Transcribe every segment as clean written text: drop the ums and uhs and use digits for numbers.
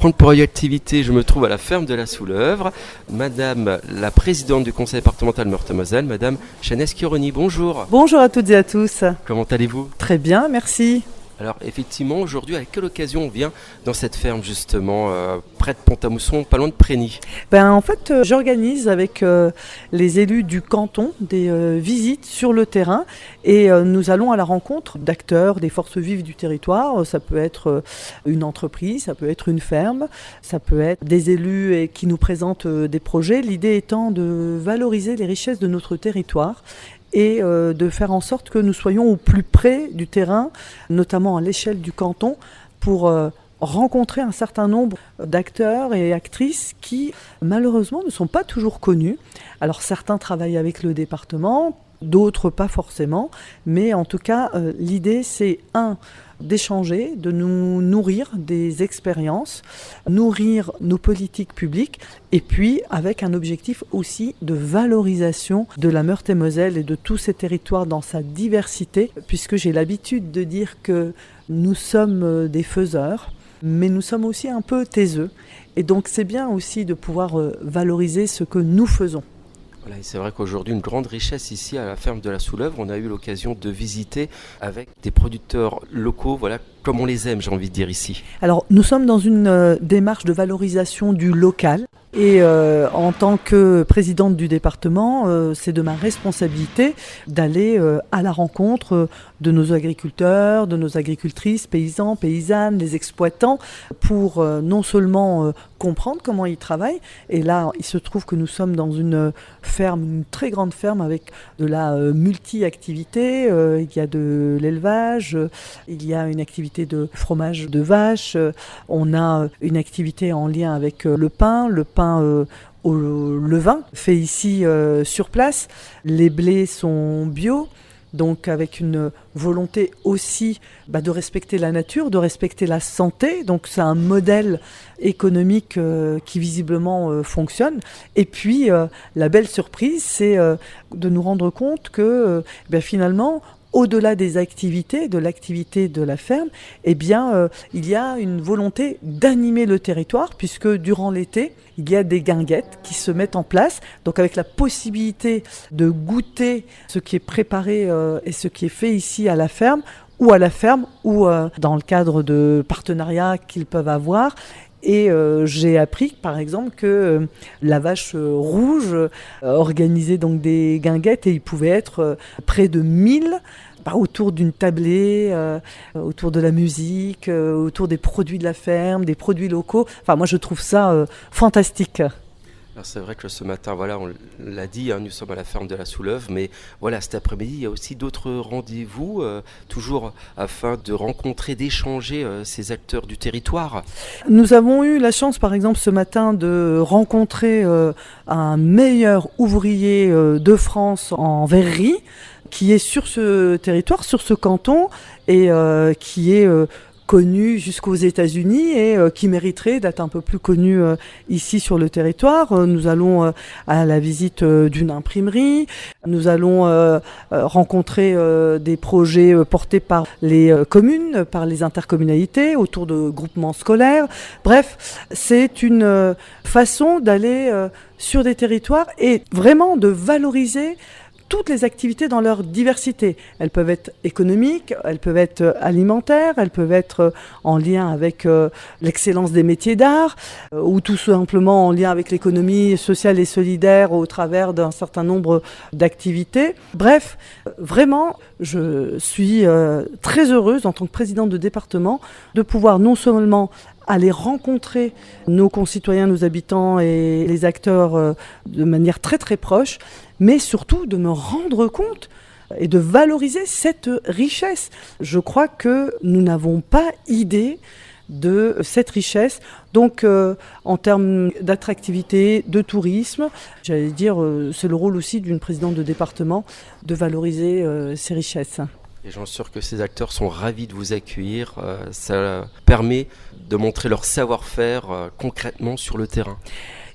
prendre pour activité, je me trouve à la ferme de la Souleuvre. Madame la présidente du conseil départemental Meurthe-et-Moselle, Madame Chanès Chioroni, bonjour. Bonjour à toutes et à tous. Comment allez-vous? Très bien, merci. Alors effectivement, aujourd'hui, à quelle occasion on vient dans cette ferme justement, près de Pont-à-Mousson, pas loin de Prégny? En fait, j'organise avec les élus du canton des visites sur le terrain et nous allons à la rencontre d'acteurs, des forces vives du territoire. Ça peut être une entreprise, ça peut être une ferme, ça peut être des élus et qui nous présentent des projets. L'idée étant de valoriser les richesses de notre territoire et de faire en sorte que nous soyons au plus près du terrain, notamment à l'échelle du canton, pour rencontrer un certain nombre d'acteurs et actrices qui, malheureusement, ne sont pas toujours connus. Alors certains travaillent avec le département, d'autres pas forcément, mais en tout cas, l'idée c'est d'échanger, de nous nourrir des expériences, nourrir nos politiques publiques, et puis avec un objectif aussi de valorisation de la Meurthe-et-Moselle et de tous ces territoires dans sa diversité, puisque j'ai l'habitude de dire que nous sommes des faiseurs, mais nous sommes aussi un peu taiseux. Et donc c'est bien aussi de pouvoir valoriser ce que nous faisons. Voilà, et c'est vrai qu'aujourd'hui, une grande richesse ici à la ferme de la Souleuvre. On a eu l'occasion de visiter avec des producteurs locaux, voilà, comme on les aime, j'ai envie de dire ici. Alors, nous sommes dans une démarche de valorisation du local. Et en tant que présidente du département, c'est de ma responsabilité d'aller à la rencontre de nos agriculteurs, de nos agricultrices, paysans, paysannes, les exploitants, pour non seulement comprendre comment ils travaillent. Et là, il se trouve que nous sommes dans une ferme, une très grande ferme avec de la multi-activité. Il y a de l'élevage, il y a une activité de fromage de vache, on a une activité en lien avec le pain au levain fait ici sur place. Les blés sont bio, donc avec une volonté aussi de respecter la nature, de respecter la santé. Donc c'est un modèle économique qui visiblement fonctionne. Et puis la belle surprise, c'est de nous rendre compte que finalement, au-delà des activités, de l'activité de la ferme, il y a une volonté d'animer le territoire, puisque durant l'été, il y a des guinguettes qui se mettent en place, donc avec la possibilité de goûter ce qui est préparé et ce qui est fait ici à la ferme, ou dans le cadre de partenariats qu'ils peuvent avoir. Et j'ai appris, par exemple, que la vache rouge organisait donc des guinguettes et il pouvait être près de 1000 autour d'une tablée, autour de la musique, autour des produits de la ferme, des produits locaux. Enfin, moi, je trouve ça fantastique. Alors c'est vrai que ce matin, voilà, on l'a dit, nous sommes à la ferme de la Souleuvre, mais voilà, cet après-midi, il y a aussi d'autres rendez-vous, toujours afin de rencontrer, d'échanger ces acteurs du territoire. Nous avons eu la chance, par exemple, ce matin, de rencontrer un meilleur ouvrier de France en verrerie, qui est sur ce territoire, sur ce canton, et qui est connu jusqu'aux États-Unis et qui mériterait d'être un peu plus connu ici sur le territoire. Nous allons à la visite d'une imprimerie. Nous allons rencontrer des projets portés par les communes, par les intercommunalités, autour de groupements scolaires. Bref, c'est une façon d'aller sur des territoires et vraiment de valoriser toutes les activités dans leur diversité. Elles peuvent être économiques, elles peuvent être alimentaires, elles peuvent être en lien avec l'excellence des métiers d'art, ou tout simplement en lien avec l'économie sociale et solidaire au travers d'un certain nombre d'activités. Bref, vraiment, je suis très heureuse en tant que présidente de département de pouvoir non seulement aller rencontrer nos concitoyens, nos habitants et les acteurs de manière très très proche, mais surtout de me rendre compte et de valoriser cette richesse. Je crois que nous n'avons pas idée de cette richesse. Donc en termes d'attractivité, de tourisme, j'allais dire, c'est le rôle aussi d'une présidente de département de valoriser ces richesses. Et j'en suis sûr que ces acteurs sont ravis de vous accueillir. Ça permet de montrer leur savoir-faire concrètement sur le terrain.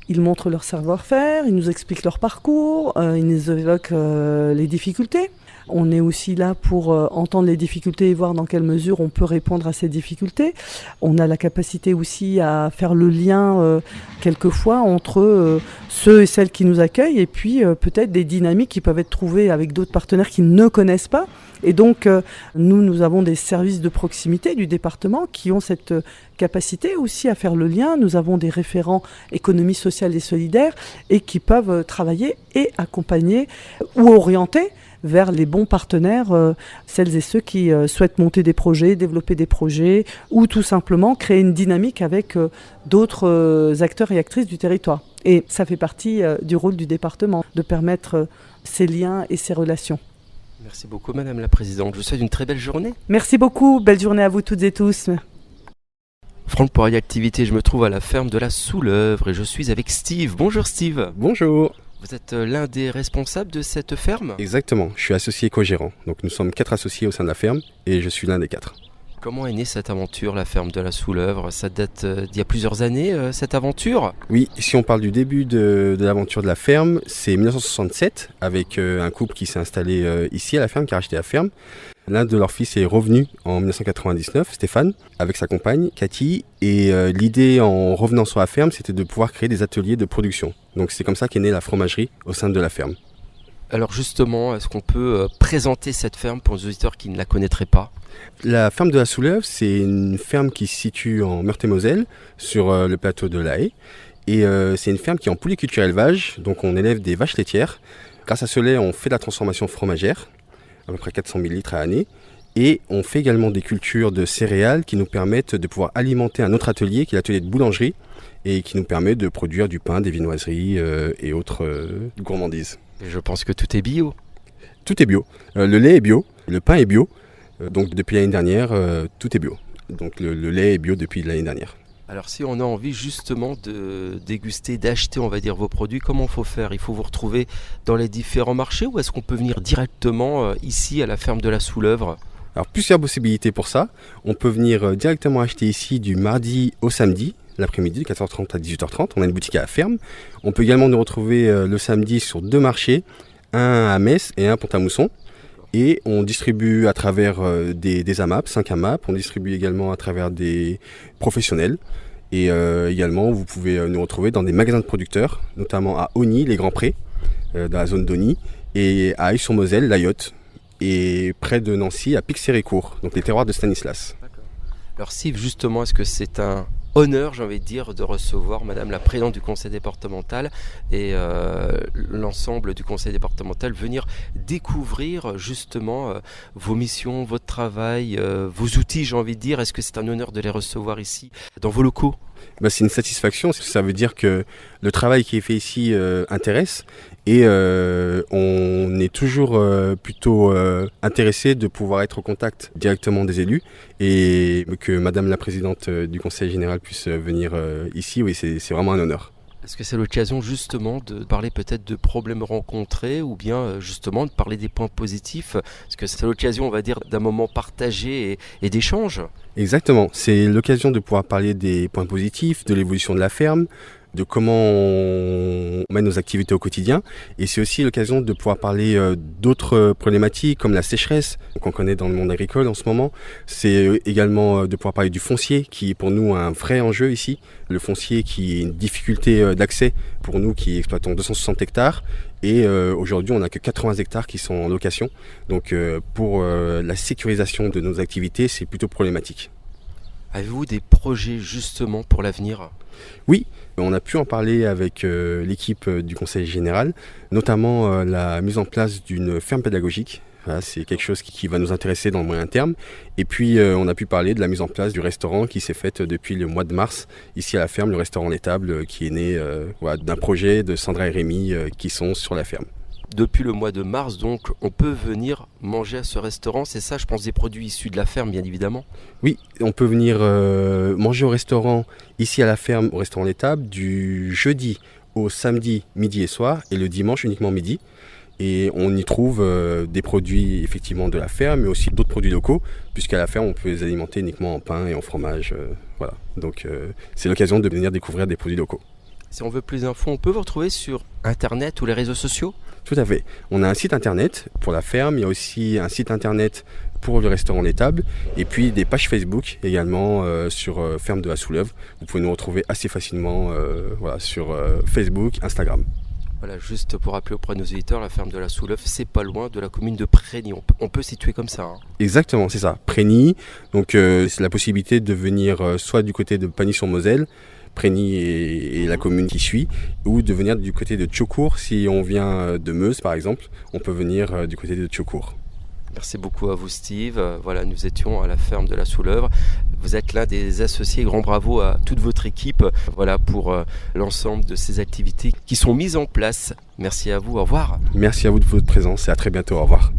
Ils montrent leur savoir-faire, ils nous expliquent leur parcours, ils nous évoquent les difficultés. On est aussi là pour entendre les difficultés et voir dans quelle mesure on peut répondre à ces difficultés. On a la capacité aussi à faire le lien quelquefois entre ceux et celles qui nous accueillent et puis peut-être des dynamiques qui peuvent être trouvées avec d'autres partenaires qui ne connaissent pas. Et donc, nous avons des services de proximité du département qui ont cette capacité aussi à faire le lien. Nous avons des référents économie sociale et solidaire et qui peuvent travailler et accompagner ou orienter vers les bons partenaires, celles et ceux qui souhaitent monter des projets, développer des projets ou tout simplement créer une dynamique avec d'autres acteurs et actrices du territoire. Et ça fait partie du rôle du département, de permettre ces liens et ces relations. Merci beaucoup Madame la Présidente, je vous souhaite une très belle journée. Merci beaucoup, belle journée à vous toutes et tous. Franck pour Activité, je me trouve à la ferme de la Soulœuvre et je suis avec Steve. Bonjour Steve. Bonjour. Vous êtes l'un des responsables de cette ferme ? Exactement, je suis associé co-gérant. Donc nous sommes 4 associés au sein de la ferme et je suis l'un des 4. Comment est née cette aventure, la ferme de la Soulœuvre ? Ça date d'il y a plusieurs années, cette aventure ? Oui, si on parle du début de l'aventure de la ferme, c'est 1967 avec un couple qui s'est installé ici à la ferme, qui a racheté la ferme. L'un de leurs fils est revenu en 1999, Stéphane, avec sa compagne, Cathy. Et l'idée en revenant sur la ferme, c'était de pouvoir créer des ateliers de production. Donc c'est comme ça qu'est née la fromagerie au sein de la ferme. Alors justement, est-ce qu'on peut présenter cette ferme pour les auditeurs qui ne la connaîtraient pas ? La ferme de la Soulœuvre, c'est une ferme qui se situe en Meurthe-et-Moselle, sur le plateau de La Haye. Et c'est une ferme qui est en polyculture élevage, donc on élève des vaches laitières. Grâce à ce lait, on fait de la transformation fromagère, à peu près 400 000 litres à l'année. Et on fait également des cultures de céréales qui nous permettent de pouvoir alimenter un autre atelier, qui est l'atelier de boulangerie, et qui nous permet de produire du pain, des viennoiseries et autres gourmandises. Et je pense que tout est bio. Tout est bio. Le lait est bio, le pain est bio. Donc depuis l'année dernière, tout est bio. Donc le lait est bio depuis l'année dernière. Alors si on a envie justement de déguster, d'acheter on va dire vos produits, comment il faut faire ? Il faut vous retrouver dans les différents marchés ou est-ce qu'on peut venir directement ici à la ferme de la Soulœuvre ? Alors plusieurs possibilités pour ça. On peut venir directement acheter ici du mardi au samedi, l'après-midi de 14h30 à 18h30. On a une boutique à la ferme. On peut également nous retrouver le samedi sur 2 marchés, un à Metz et un à Pont-à-Mousson. Et on distribue à travers des AMAP, 5 AMAP. On distribue également à travers des professionnels. Et également, vous pouvez nous retrouver dans des magasins de producteurs, notamment à Ogny, les Grands Prés, dans la zone d'Ogny, et à Aix-sur-Moselle, la Yotte, et près de Nancy, à Pixérécourt, donc les terroirs de Stanislas. Alors Steve, justement, est-ce que c'est un honneur, j'ai envie de dire, de recevoir Madame la Présidente du Conseil départemental et l'ensemble du Conseil départemental venir découvrir justement vos missions, votre travail, vos outils, j'ai envie de dire. Est-ce que c'est un honneur de les recevoir ici, dans vos locaux ? C'est une satisfaction, ça veut dire que le travail qui est fait ici intéresse et on est toujours plutôt intéressé de pouvoir être au contact directement des élus et que Madame la Présidente du Conseil général puisse venir ici, oui, c'est vraiment un honneur. Est-ce que c'est l'occasion justement de parler peut-être de problèmes rencontrés ou bien justement de parler des points positifs ? Est-ce que c'est l'occasion, on va dire, d'un moment partagé et d'échange ? Exactement, c'est l'occasion de pouvoir parler des points positifs, de l'évolution de la ferme, de comment on mène nos activités au quotidien. Et c'est aussi l'occasion de pouvoir parler d'autres problématiques comme la sécheresse qu'on connaît dans le monde agricole en ce moment. C'est également de pouvoir parler du foncier qui est pour nous un vrai enjeu ici. Le foncier qui est une difficulté d'accès pour nous qui exploitons 260 hectares. Et aujourd'hui, on n'a que 80 hectares qui sont en location. Donc pour la sécurisation de nos activités, c'est plutôt problématique. Avez-vous des projets justement pour l'avenir ? Oui, on a pu en parler avec l'équipe du Conseil général, notamment la mise en place d'une ferme pédagogique. Voilà, c'est quelque chose qui va nous intéresser dans le moyen terme. Et puis on a pu parler de la mise en place du restaurant qui s'est faite depuis le mois de mars, ici à la ferme, le restaurant Les Tables, qui est né d'un projet de Sandra et Rémi qui sont sur la ferme. Depuis le mois de mars, donc, on peut venir manger à ce restaurant. C'est ça, je pense, des produits issus de la ferme, bien évidemment. Oui, on peut venir manger au restaurant, ici à la ferme, au restaurant Les Tables, du jeudi au samedi, midi et soir, et le dimanche uniquement midi. Et on y trouve des produits effectivement de la ferme, mais aussi d'autres produits locaux, puisqu'à la ferme, on peut les alimenter uniquement en pain et en fromage. Voilà. Donc c'est l'occasion de venir découvrir des produits locaux. Si on veut plus d'infos, on peut vous retrouver sur Internet ou les réseaux sociaux ? Tout à fait. On a un site internet pour la ferme, il y a aussi un site internet pour le restaurant L'Étable, et puis des pages Facebook également sur Ferme de la Souleuve. Vous pouvez nous retrouver assez facilement sur Facebook, Instagram. Voilà, juste pour rappeler auprès de nos auditeurs, la ferme de la Souleuve, c'est pas loin de la commune de Prégny. On peut situer comme ça. Hein. Exactement, c'est ça. Prégny, donc c'est la possibilité de venir soit du côté de Pagny-sur-Moselle, Prégny et la commune qui suit, ou de venir du côté de Thiaucourt. Si on vient de Meuse par exemple, on peut venir du côté de Thiaucourt. Merci beaucoup à vous Steve. Voilà, nous étions à la ferme de la Souleuve. Vous êtes l'un des associés. Grand bravo à toute votre équipe. Voilà pour l'ensemble de ces activités qui sont mises en place. Merci à vous. Au revoir. Merci à vous de votre présence et à très bientôt. Au revoir.